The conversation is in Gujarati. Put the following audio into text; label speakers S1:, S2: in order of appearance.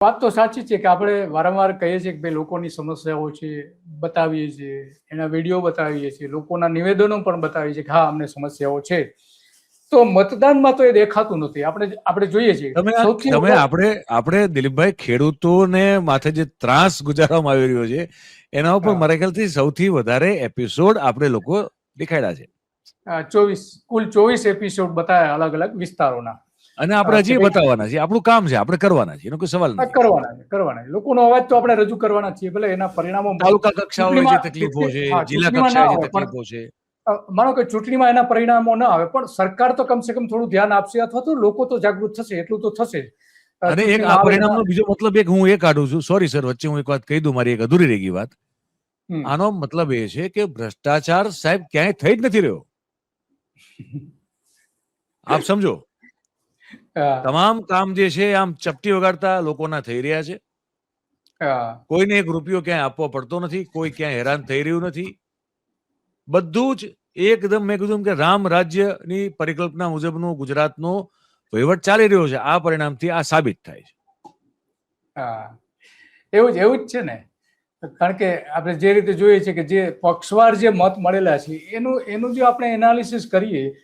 S1: વાત તો સાચી છે કે આપણે વારંવાર કહીએ છીએ કે ભાઈ લોકોની સમસ્યાઓ છે, બતાવીએ છીએ, એના વિડીયો બતાવીએ છીએ, લોકોના નિવેદનો પણ બતાવીએ છીએ કે હા અમને સમસ્યાઓ છે. તો મતદાનમાં તો એ દેખાતું નથી. આપણે જોઈએ છીએ સૌથી
S2: તમે આપણે દિલીપભાઈ ખેડૂતોને માથે જે ત્રાસ ગુજારવામાં આવી રહ્યો છે એના ઉપર મારા ખ્યાલથી સૌથી વધારે એપિસોડ આપણે લોકો દેખાડ્યા છે.
S1: 24 એપિસોડ બતાવ્યા અલગ અલગ વિસ્તારોના.
S2: અને આપણે હજી બતાવવાના છે. આપણું કામ છે, આપણે કરવાના છે, એનો કોઈ સવાલ નથી.
S1: કરવાના લોકોનો અવાજ તો આપણે રજૂ કરવાના છીએ. ભલે એના પરિણામો
S2: તાલુકા કક્ષાએ જે તકલીફો છે, જિલ્લા કક્ષાએ જે તકલીફો છે,
S1: માનો કે ચૂંટણીમાં એના પરિણામો ન આવે પણ સરકાર તો કમસે કમ થોડું ધ્યાન આપશે અથવા તો લોકો તો જાગૃત થશે, એટલું તો થશે.
S2: અને એક આ પરિણામનો બીજો મતલબ એક હું એ કાઢું છું, સોરી સર, વચ્ચે હું એક વાત કહી દઉં, મારી એક અધૂરી રહી ગઈ વાત. આનો મતલબ એ છે કે ભ્રષ્ટાચાર સાહેબ ક્યાંય થઈ જ નથી રહ્યો. આપ સમજો, તમામ કામ જે છે આમ ચપટી વગાડતા લોકોના થઈ રહ્યા છે. કોઈને એક રૂપિયો ક્યાંય આપવો પડતો નથી, કોઈ ક્યાંય હેરાન થઈ રહ્યું નથી. બધું જ એકદમ મેં કીધું કે રામ રાજ્યની પરિકલ્પના મુજબનું ગુજરાતનો વહીવટ ચાલી રહ્યો છે. આ પરિણામથી આ સાબિત થાય
S1: છે. એવું જ છે ને, કારણ કે આપણે જે રીતે જોઈએ છે કે જે પક્ષવાર જે મત મળેલા છે એનું જો આપણે એનાલિસિસ કરીએ